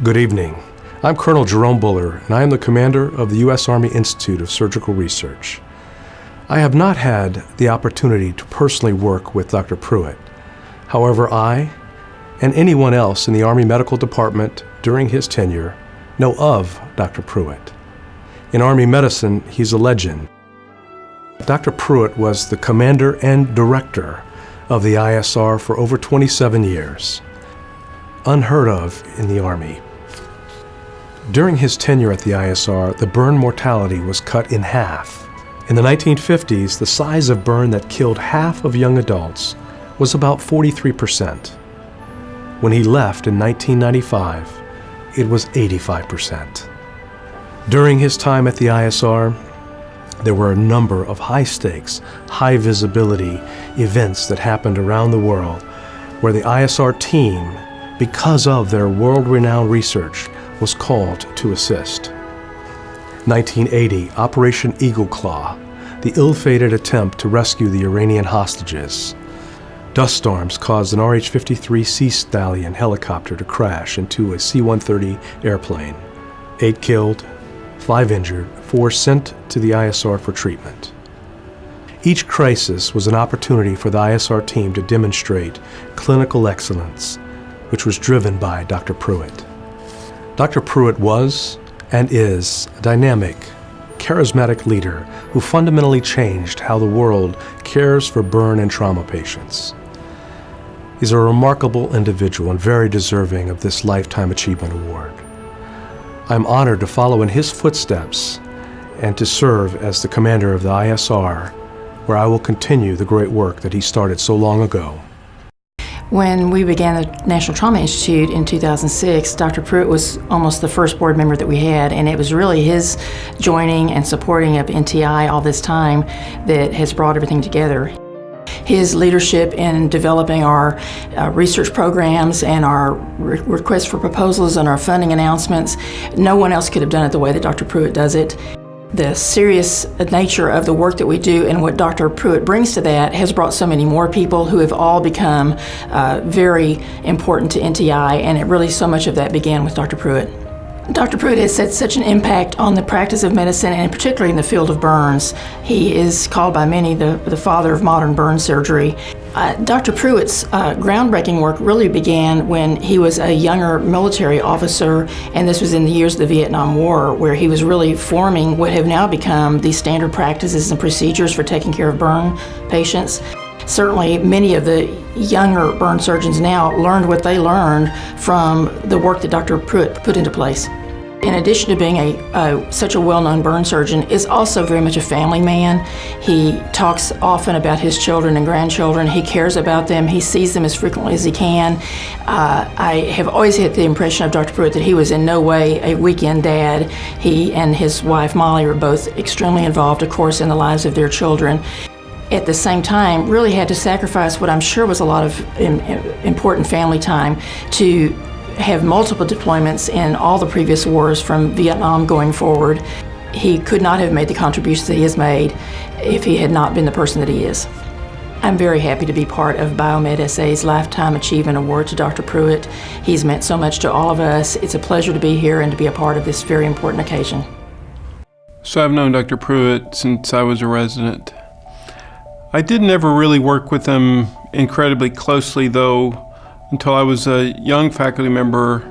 Good evening. I'm Colonel Jerome Buller, and I am the commander of the U.S. Army Institute of Surgical Research. I have not had the opportunity to personally work with Dr. Pruitt. However, I, and anyone else in the Army Medical Department during his tenure, know of Dr. Pruitt. In Army medicine, he's a legend. Dr. Pruitt was the commander and director of the ISR for over 27 years. Unheard of in the Army. During his tenure at the ISR, the burn mortality was cut in half. In the 1950s, the size of burn that killed half of young adults was about 43%. When he left in 1995, it was 85%. During his time at the ISR, there were a number of high-stakes, high-visibility events that happened around the world where the ISR team, because of their world-renowned research, was called to assist. 1980, Operation Eagle Claw, the ill-fated attempt to rescue the Iranian hostages. Dust storms caused an RH-53 Sea Stallion helicopter to crash into a C-130 airplane. 8 killed, 5 injured, 4 sent to the ISR for treatment. Each crisis was an opportunity for the ISR team to demonstrate clinical excellence, which was driven by Dr. Pruitt. Dr. Pruitt was and is a dynamic, charismatic leader who fundamentally changed how the world cares for burn and trauma patients. He's a remarkable individual and very deserving of this Lifetime Achievement Award. I'm honored to follow in his footsteps and to serve as the commander of the ISR, where I will continue the great work that he started so long ago. When we began the National Trauma Institute in 2006, Dr. Pruitt was almost the first board member that we had, and it was really his joining and supporting of NTI all this time that has brought everything together. His leadership in developing our research programs and our requests for proposals and our funding announcements, no one else could have done it the way that Dr. Pruitt does it. The serious nature of the work that we do and what Dr. Pruitt brings to that has brought so many more people who have all become very important to NTI, and it really so much of that began with Dr. Pruitt. Dr. Pruitt has had such an impact on the practice of medicine, and particularly in the field of burns. He is called by many the father of modern burn surgery. Dr. Pruitt's groundbreaking work really began when he was a younger military officer, and this was in the years of the Vietnam War, where he was really forming what have now become the standard practices and procedures for taking care of burn patients. Certainly, many of the younger burn surgeons now learned what they learned from the work that Dr. Pruitt put into place. In addition to being such a well-known burn surgeon, is also very much a family man. He talks often about his children and grandchildren. He cares about them. He sees them as frequently as he can. I have always had the impression of Dr. Pruitt that he was in no way a weekend dad. He and his wife Molly were both extremely involved, of course, in the lives of their children. At the same time, really had to sacrifice what I'm sure was a lot of important family time to have multiple deployments in all the previous wars from Vietnam going forward. He could not have made the contributions that he has made if he had not been the person that he is. I'm very happy to be part of BioMed SA's Lifetime Achievement Award to Dr. Pruitt. He's meant so much to all of us. It's a pleasure to be here and to be a part of this very important occasion. So I've known Dr. Pruitt since I was a resident. I didn't ever really work with him incredibly closely, though, until I was a young faculty member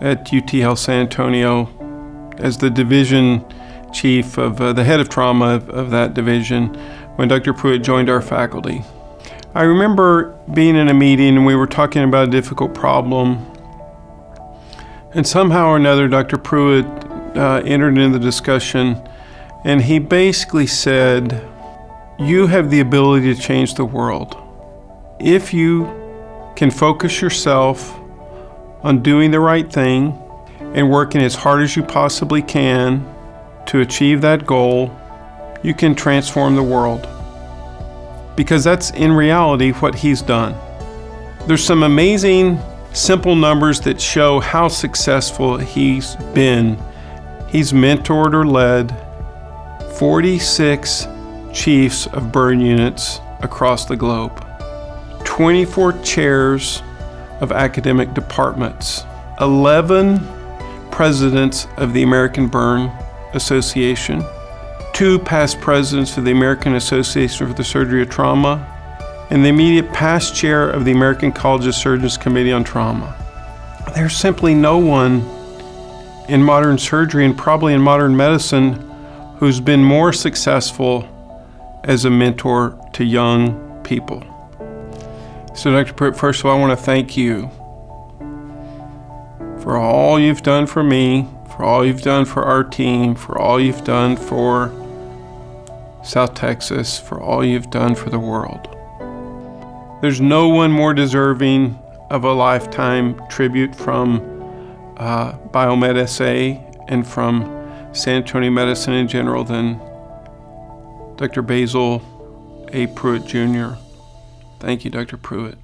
at UT Health San Antonio as the division chief of the head of trauma of that division when Dr. Pruitt joined our faculty. I remember being in a meeting and we were talking about a difficult problem, and somehow or another Dr. Pruitt entered into the discussion, and he basically said, "You have the ability to change the world. If you can focus yourself on doing the right thing and working as hard as you possibly can to achieve that goal, you can transform the world." Because that's in reality what he's done. There's some amazing simple numbers that show how successful he's been. He's mentored or led 46 chiefs of burn units across the globe, 24 chairs of academic departments, 11 presidents of the American Burn Association, 2 past presidents of the American Association for the Surgery of Trauma, and the immediate past chair of the American College of Surgeons Committee on Trauma. There's simply no one in modern surgery and probably in modern medicine who's been more successful as a mentor to young people. So Dr. Pruitt, first of all, I want to thank you for all you've done for me, for all you've done for our team, for all you've done for South Texas, for all you've done for the world. There's no one more deserving of a lifetime tribute from BioMed SA and from San Antonio medicine in general than Dr. Basil A. Pruitt Jr. Thank you, Dr. Pruitt.